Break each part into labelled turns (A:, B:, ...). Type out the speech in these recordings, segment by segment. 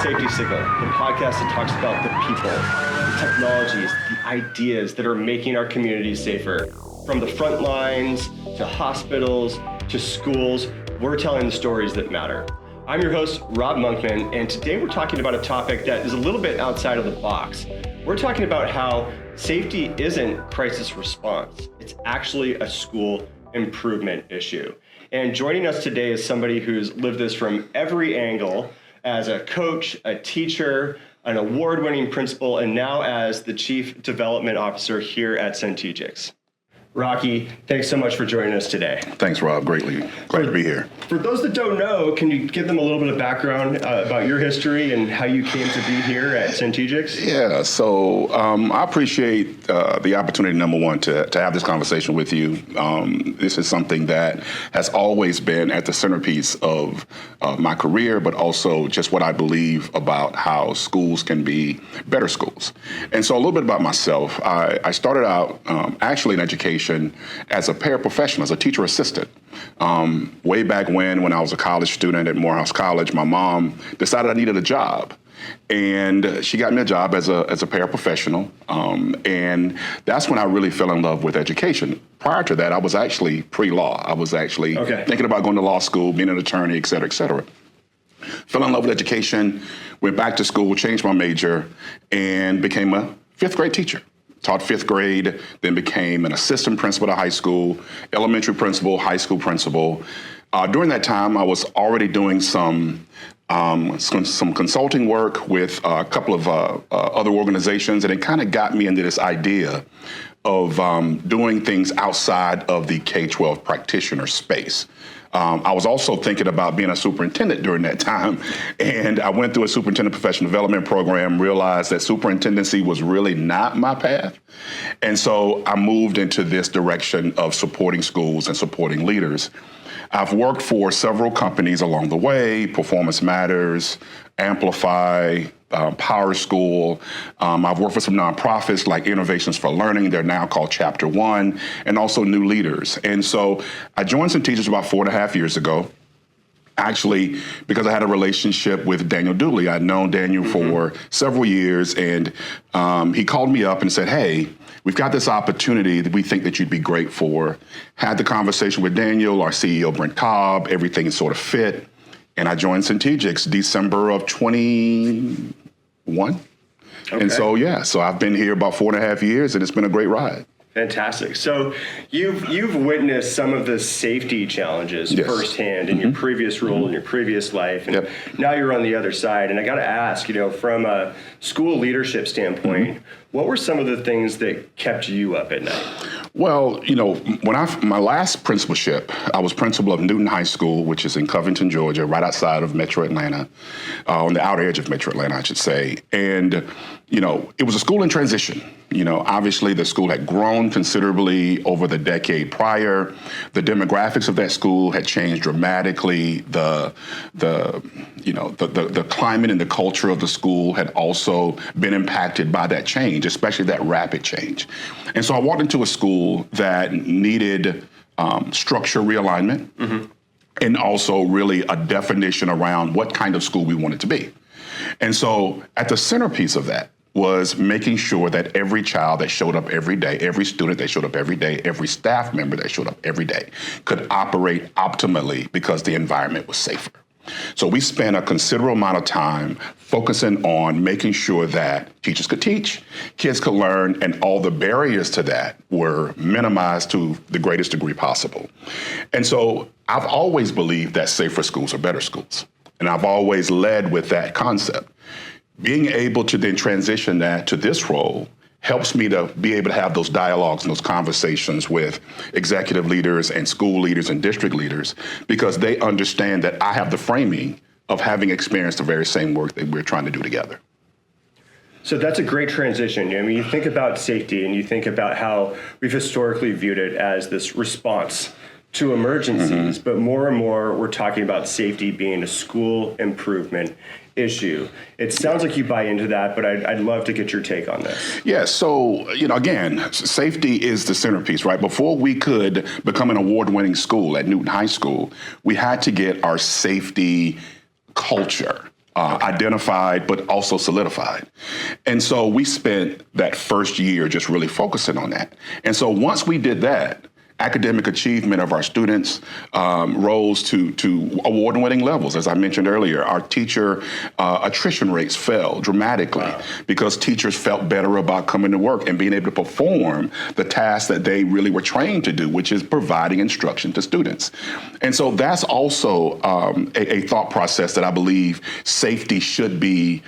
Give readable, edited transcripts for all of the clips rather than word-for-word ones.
A: Safety Signal, the podcast that talks about the people, the technologies, the ideas that are making our communities safer. From the front lines to hospitals to schools, we're telling the stories that matter. I'm your host, Rob Monkman, and today we're talking about a topic that is a little bit outside of the box. We're talking about how safety isn't crisis response. It's actually a school improvement issue. And joining us today is somebody who's lived this from every angle as a coach, a teacher, an award-winning principal, and now as the Chief Development Officer here at CENTEGIX. Rocky, thanks so much for joining us today.
B: Thanks, Rob. Greatly. Glad to be here.
A: For those that don't know, can you give them a little bit of background about your history and how you came to be here at CENTEGIX?
B: Yeah, so I appreciate the opportunity, number one, to have this conversation with you. This is something that has always been at the centerpiece of my career, but also just what I believe about how schools can be better schools. And so a little bit about myself. I started out actually in education as a paraprofessional, as a teacher assistant. Way back when I was a college student at Morehouse College, my mom decided I needed a job. And she got me a job as a paraprofessional. And that's when I really fell in love with education. Prior to that, I was actually pre-law. I was actually thinking about going to law school, being an attorney, et cetera, et cetera. Fell in love with education, went back to school, changed my major, and became a fifth grade teacher. Taught fifth grade, then became an assistant principal at high school, elementary principal, high school principal. During that time, I was already doing some consulting work with a couple of other organizations, and it kind of got me into this idea of doing things outside of the K-12 practitioner space. I was also thinking about being a superintendent during that time, and I went through a superintendent professional development program, realized that superintendency was really not my path, and so I moved into this direction of supporting schools and supporting leaders. I've worked for several companies along the way, Performance Matters, Amplify, Power School. I've worked for some nonprofits like Innovations for Learning. They're now called Chapter One, and also New Leaders. And so I joined CENTEGIX about 4.5 years ago, actually because I had a relationship with Daniel Dooley. I'd known Daniel for several years, and he called me up and said, hey, we've got this opportunity that we think that you'd be great for. Had the conversation with Daniel, our CEO, Brent Cobb, everything sort of fit. And I joined CENTEGIX December of 21. And so I've been here about 4.5 years, and it's been a great ride.
A: Fantastic. So you've witnessed some of the safety challenges firsthand in your previous role, in your previous life, and now you're on the other side. And I got to ask, from a school leadership standpoint, what were some of the things that kept you up at night?
B: Well, my last principalship, I was principal of Newton High School, which is in Covington, Georgia, right outside of Metro Atlanta, on the outer edge of Metro Atlanta, I should say. And, it was a school in transition. Obviously the school had grown considerably over the decade prior. The demographics of that school had changed dramatically. The climate and the culture of the school had also been impacted by that change, especially that rapid change. And so I walked into a school that needed structure realignment and also really a definition around what kind of school we wanted to be. And so at the centerpiece of that was making sure that every child that showed up every day, every student that showed up every day, every staff member that showed up every day could operate optimally because the environment was safer. So we spent a considerable amount of time focusing on making sure that teachers could teach, kids could learn, and all the barriers to that were minimized to the greatest degree possible. And so I've always believed that safer schools are better schools. And I've always led with that concept. Being able to then transition that to this role helps me to be able to have those dialogues and those conversations with executive leaders and school leaders and district leaders, because they understand that I have the framing of having experienced the very same work that we're trying to do together.
A: So that's a great transition. You think about safety and you think about how we've historically viewed it as this response to emergencies, but more and more we're talking about safety being a school improvement issue. It sounds like you buy into that, but I'd love to get your take on this.
B: Yeah, so, again, safety is the centerpiece, right? Before we could become an award-winning school at Newton High School, we had to get our safety culture identified, but also solidified. And so we spent that first year just really focusing on that. And so once we did that, academic achievement of our students rose to award-winning levels. As I mentioned earlier, our teacher attrition rates fell dramatically because teachers felt better about coming to work and being able to perform the tasks that they really were trained to do, which is providing instruction to students. And so that's also a thought process that I believe safety should be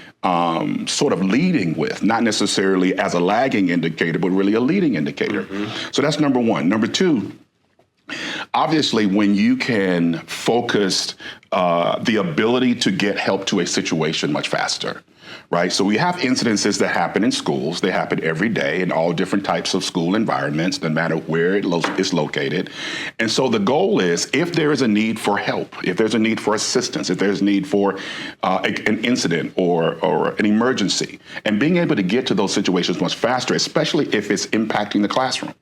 B: sort of leading with, not necessarily as a lagging indicator, but really a leading indicator. So that's number one. Number two, obviously, when you can focus the ability to get help to a situation much faster, right? So we have incidences that happen in schools. They happen every day in all different types of school environments, no matter where it's located. And so the goal is, if there is a need for help, if there's a need for assistance, if there's a need for an incident or an emergency, and being able to get to those situations much faster, especially if it's impacting the classroom.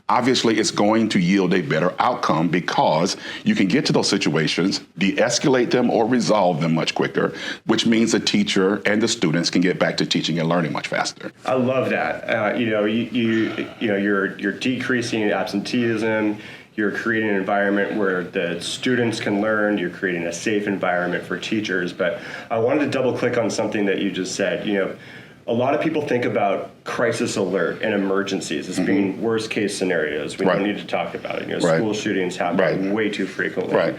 B: Obviously, it's going to yield a better outcome because you can get to those situations, de-escalate them or resolve them much quicker, which means the teacher and the students can get back to teaching and learning much faster.
A: I love that. You're decreasing absenteeism. You're creating an environment where the students can learn. You're creating a safe environment for teachers. But I wanted to double click on something that you just said. A lot of people think about crisis alert and emergencies as being worst case scenarios. We don't need to talk about it. School shootings happen way too frequently.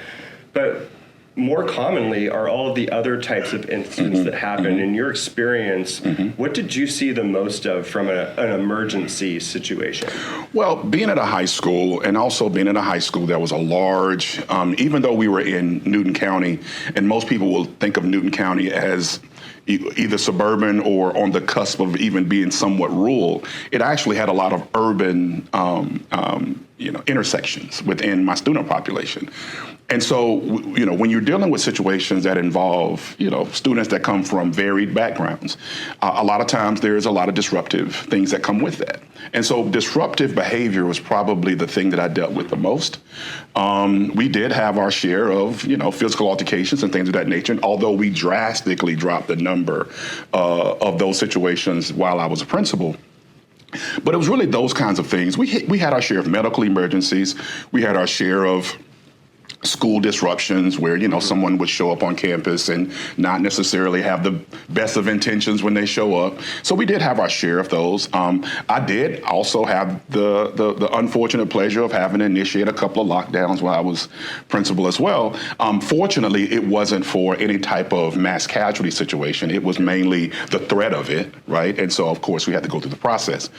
A: But more commonly are all of the other types of incidents that happen. In your experience, what did you see the most of from an emergency situation?
B: Well, being at a high school and also being in a high school that was a large, even though we were in Newton County, and most people will think of Newton County as either suburban or on the cusp of even being somewhat rural, it actually had a lot of urban intersections within my student population. And so, when you're dealing with situations that involve, students that come from varied backgrounds, a lot of times there's a lot of disruptive things that come with that. And so disruptive behavior was probably the thing that I dealt with the most. We did have our share of, physical altercations and things of that nature, although we drastically dropped the number of those situations while I was a principal. But it was really those kinds of things. We had our share of medical emergencies. We had our share of school disruptions where, someone would show up on campus and not necessarily have the best of intentions when they show up. So we did have our share of those. I did also have the unfortunate pleasure of having to initiate a couple of lockdowns while I was principal as well. Fortunately, it wasn't for any type of mass casualty situation. It was mainly the threat of it, right? And so, of course, we had to go through the process.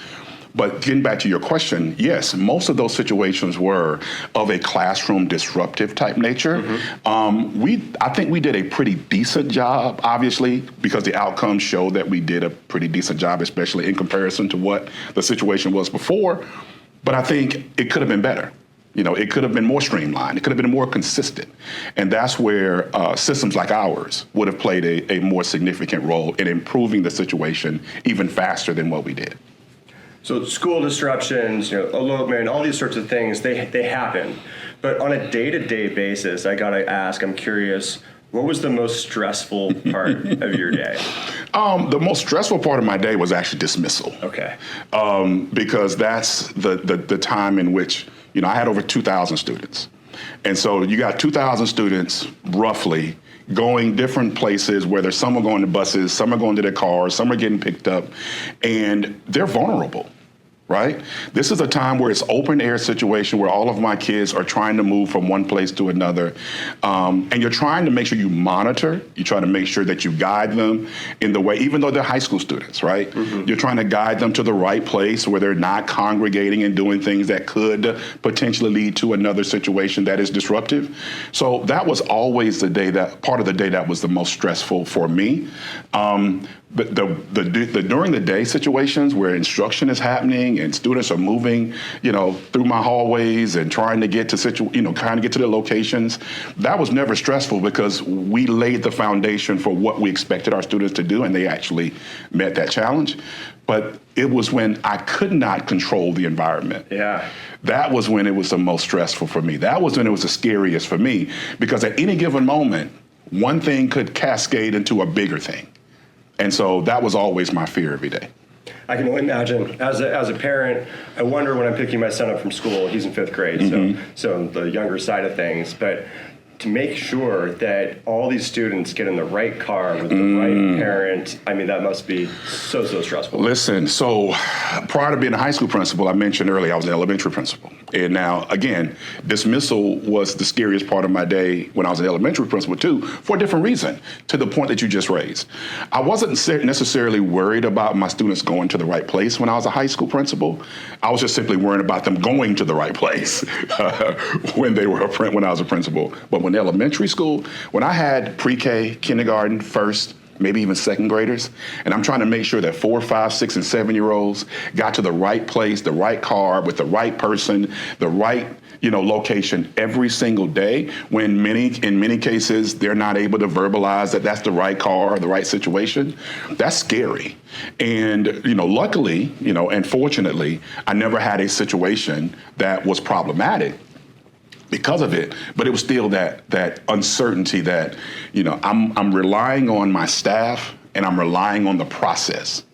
B: But getting back to your question, yes, most of those situations were of a classroom disruptive type nature. I think we did a pretty decent job, obviously, because the outcomes show that we did a pretty decent job, especially in comparison to what the situation was before. But I think it could have been better. It could have been more streamlined. It could have been more consistent. And that's where systems like ours would have played a more significant role in improving the situation even faster than what we did.
A: So school disruptions, elopement, all these sorts of things, they happen. But on a day-to-day basis, I gotta ask, I'm curious, what was the most stressful part of your day?
B: The most stressful part of my day was actually dismissal.
A: Okay.
B: Because that's the time in which, I had over 2,000 students. And so you got 2,000 students, roughly, going different places, whether some are going to buses, some are going to their cars, some are getting picked up, and they're vulnerable. Right? This is a time where it's open air situation where all of my kids are trying to move from one place to another. And you're trying to make sure you monitor. You try to make sure that you guide them in the way, even though they're high school students, right? You're trying to guide them to the right place where they're not congregating and doing things that could potentially lead to another situation that is disruptive. So that was always part of the day that was the most stressful for me. But the during the day situations where instruction is happening and students are moving, through my hallways and trying to get to trying to get to their locations, that was never stressful because we laid the foundation for what we expected our students to do, and they actually met that challenge. But it was when I could not control the environment.
A: Yeah.
B: That was when it was the most stressful for me. That was when it was the scariest for me, because at any given moment, one thing could cascade into a bigger thing. And so that was always my fear every day.
A: I can only imagine. As a parent, I wonder when I'm picking my son up from school. He's in 5th grade, so the younger side of things. But to make sure that all these students get in the right car with the right parent, I mean, that must be so stressful.
B: Listen, so prior to being a high school principal, I mentioned earlier I was an elementary principal. And now, again, dismissal was the scariest part of my day when I was an elementary principal, too, for a different reason, to the point that you just raised. I wasn't necessarily worried about my students going to the right place when I was a high school principal. I was just simply worried about them going to the right place when I was a principal. But when elementary school, when I had pre-K, kindergarten, first, maybe even second graders, and I'm trying to make sure that 4, 5, 6, and 7-year-olds got to the right place, the right car, with the right person, the right location every single day, when in many cases they're not able to verbalize that that's the right car or the right situation. That's scary. And luckily, and fortunately, I never had a situation that was problematic because of it, but it was still that uncertainty that, I'm relying on my staff and I'm relying on the process.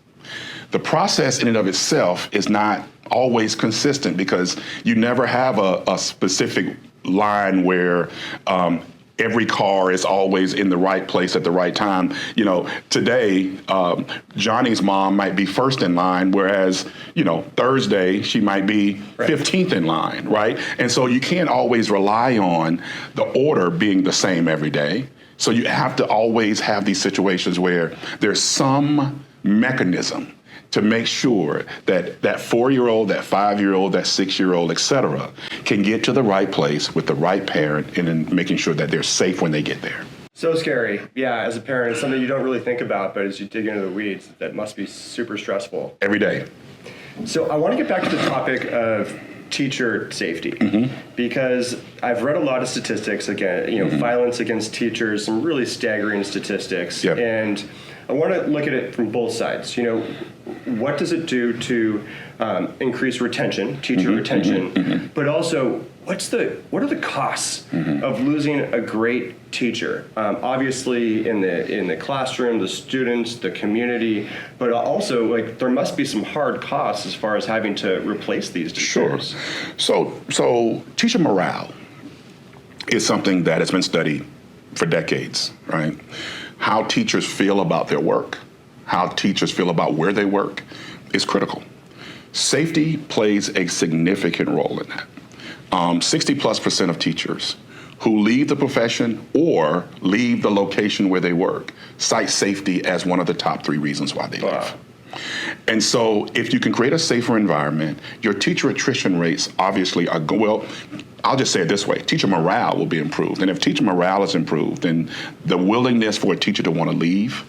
B: The process in and of itself is not always consistent because you never have a specific line where every car is always in the right place at the right time. Today, Johnny's mom might be first in line, whereas, Thursday she might be 15th in line, right? And so you can't always rely on the order being the same every day. So you have to always have these situations where there's some mechanism to make sure that that 4-year-old, that 5-year-old, that 6-year-old, et cetera, can get to the right place with the right parent and then making sure that they're safe when they get there.
A: So scary. Yeah, as a parent, it's something you don't really think about, but as you dig into the weeds, that must be super stressful.
B: Every day.
A: So I want to get back to the topic of teacher safety, because I've read a lot of statistics, again, violence against teachers, some really staggering statistics.
B: Yep.
A: And I want to look at it from both sides. What does it do to increase retention, teacher retention, but also what are the costs of losing a great teacher? Obviously, in the classroom, the students, the community, but also there must be some hard costs as far as having to replace these teachers.
B: Sure. So teacher morale is something that has been studied for decades, right? How teachers feel about their work, how teachers feel about where they work is critical. Safety plays a significant role in that. 60+% of teachers who leave the profession or leave the location where they work cite safety as one of the top 3 reasons why they leave. And so if you can create a safer environment, your teacher attrition rates obviously are, I'll just say it this way, teacher morale will be improved. And if teacher morale is improved, then the willingness for a teacher to want to leave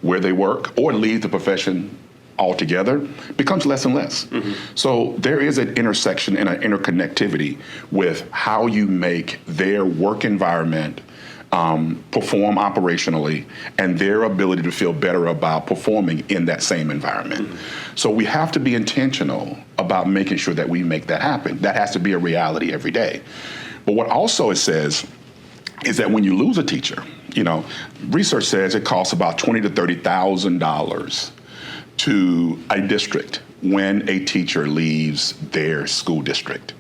B: where they work or leave the profession altogether becomes less and less. So there is an intersection and an interconnectivity with how you make their work environment perform operationally and their ability to feel better about performing in that same environment. So we have to be intentional about making sure that we make that happen. That has to be a reality every day. But what also it says is that when you lose a teacher, research says it costs about $20,000 to $30,000 to a district when a teacher leaves their school district.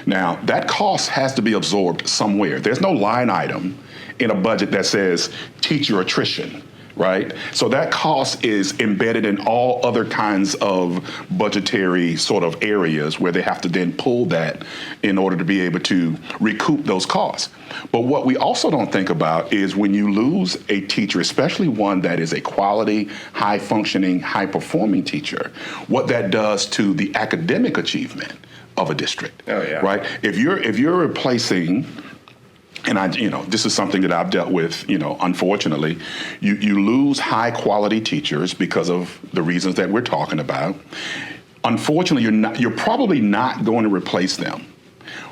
B: Now, that cost has to be absorbed somewhere. There's no line item in a budget that says teacher attrition, right? So that cost is embedded in all other kinds of budgetary sort of areas where they have to then pull that in order to be able to recoup those costs. But what we also don't think about is when you lose a teacher, especially one that is a quality, high-functioning, high-performing teacher, what that does to the academic achievement of a district.
A: Oh, yeah.
B: Right? If you're replacing, and this is something that I've dealt with, unfortunately, you lose high quality teachers because of the reasons that we're talking about. Unfortunately, you're probably not going to replace them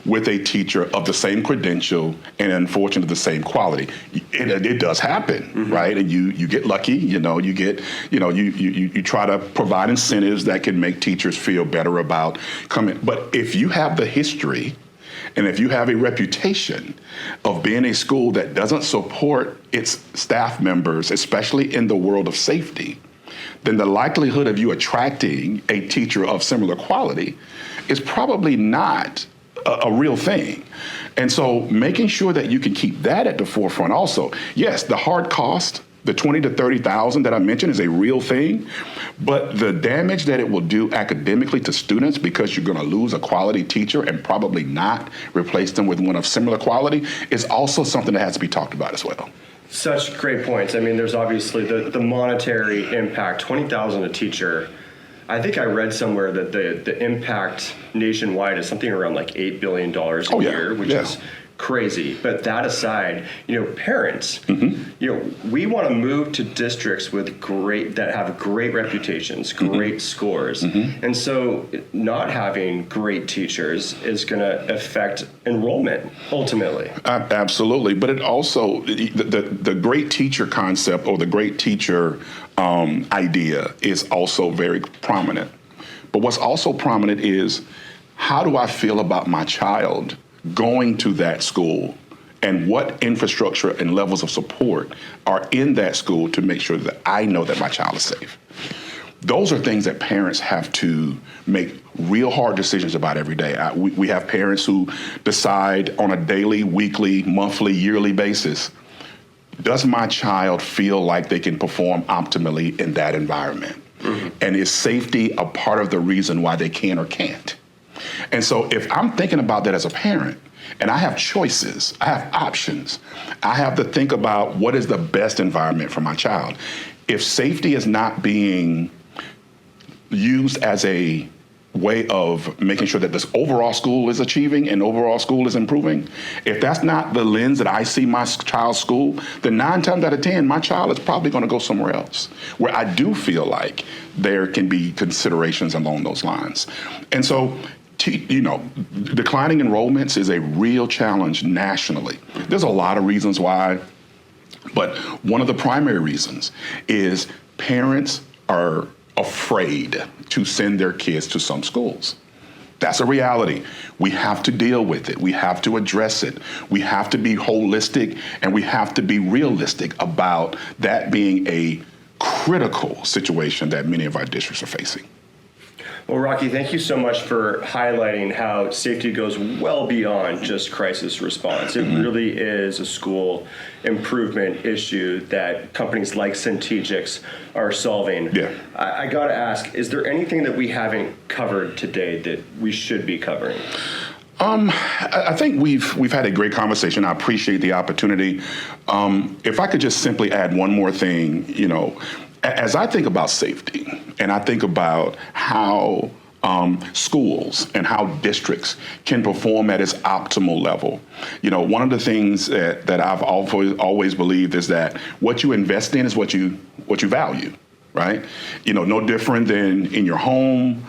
B: with a teacher of the same credential and unfortunately the same quality. It does happen, right? And you get lucky, you try to provide incentives that can make teachers feel better about coming. But if you have the history And if you have a reputation of being a school that doesn't support its staff members, especially in the world of safety, then the likelihood of you attracting a teacher of similar quality is probably not a real thing. And so making sure that you can keep that at the forefront also. Yes, the hard cost, the 20 to 30,000 that I mentioned is a real thing, but the damage that it will do academically to students because you're going to lose a quality teacher and probably not replace them with one of similar quality is also something that has to be talked about as well.
A: Such great points. I mean, there's obviously the monetary impact, 20,000 a teacher. I think I read somewhere that the impact nationwide is something around like $8 billion a year, which is crazy. But that aside, parents, we want to move to districts with that have great reputations, great scores. And so not having great teachers is going to affect enrollment ultimately.
B: Absolutely. But it also, the great teacher concept or the great teacher idea is also very prominent. But what's also prominent is, how do I feel about my child going to that school, and what infrastructure and levels of support are in that school to make sure that I know that my child is safe? Those are things that parents have to make real hard decisions about every day. We have parents who decide on a daily, weekly, monthly, yearly basis, does my child feel like they can perform optimally in that environment? And is safety a part of the reason why they can or can't? And so if I'm thinking about that as a parent, and I have choices, I have options, I have to think about what is the best environment for my child. If safety is not being used as a way of making sure that this overall school is achieving and overall school is improving, if that's not the lens that I see my child's school, then 9 times out of 10, my child is probably going to go somewhere else where I do feel like there can be considerations along those lines. And so, declining enrollments is a real challenge nationally. There's a lot of reasons why, but one of the primary reasons is parents are afraid to send their kids to some schools. That's a reality. We have to deal with it. We have to address it. We have to be holistic, and we have to be realistic about that being a critical situation that many of our districts are facing.
A: Well, Rocky, thank you so much for highlighting how safety goes well beyond just crisis response. It really is a school improvement issue that companies like CENTEGIX are solving.
B: Yeah.
A: I got to ask, is there anything that we haven't covered today that we should be covering?
B: I think we've had a great conversation. I appreciate the opportunity. If I could just simply add one more thing, as I think about safety, and I think about how schools and how districts can perform at its optimal level, one of the things that I've always believed is that what you invest in is what you value. Right? No different than in your home,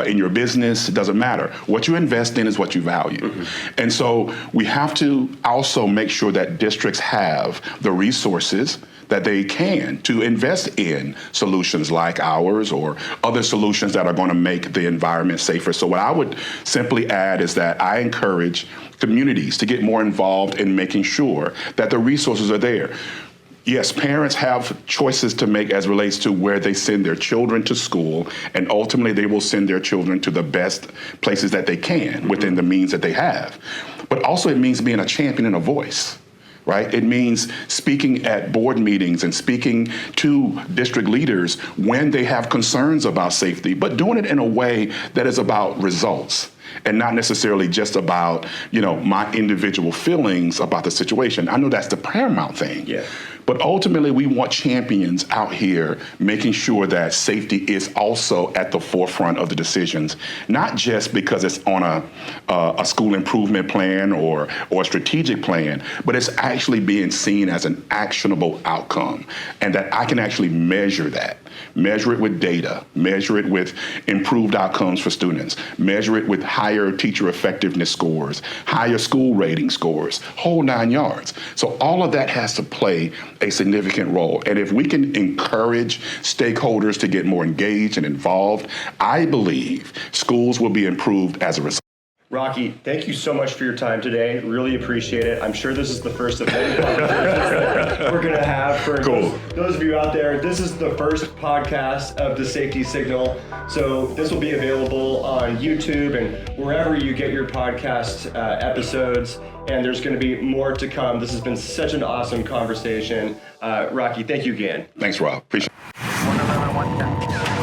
B: in your business, it doesn't matter. What you invest in is what you value. And so we have to also make sure that districts have the resources that they can to invest in solutions like ours or other solutions that are going to make the environment safer. So what I would simply add is that I encourage communities to get more involved in making sure that the resources are there. Yes, parents have choices to make as relates to where they send their children to school, and ultimately they will send their children to the best places that they can within the means that they have. But also it means being a champion and a voice. Right? It means speaking at board meetings and speaking to district leaders when they have concerns about safety, but doing it in a way that is about results and not necessarily just about, my individual feelings about the situation. I know that's the paramount thing. Yeah. But ultimately, we want champions out here making sure that safety is also at the forefront of the decisions, not just because it's on a school improvement plan or a strategic plan, but it's actually being seen as an actionable outcome, and that I can actually measure that. Measure it with data, measure it with improved outcomes for students, measure it with higher teacher effectiveness scores, higher school rating scores, whole 9 yards. So all of that has to play a significant role. And if we can encourage stakeholders to get more engaged and involved, I believe schools will be improved as a result.
A: Rocky, thank you so much for your time today. Really appreciate it. I'm sure this is the first of many conversations that we're going to have. For those of you out there, this is the first podcast of the Safety Signal. So this will be available on YouTube and wherever you get your podcast episodes. And there's going to be more to come. This has been such an awesome conversation. Rocky, thank you again.
B: Thanks, Rob. Appreciate it.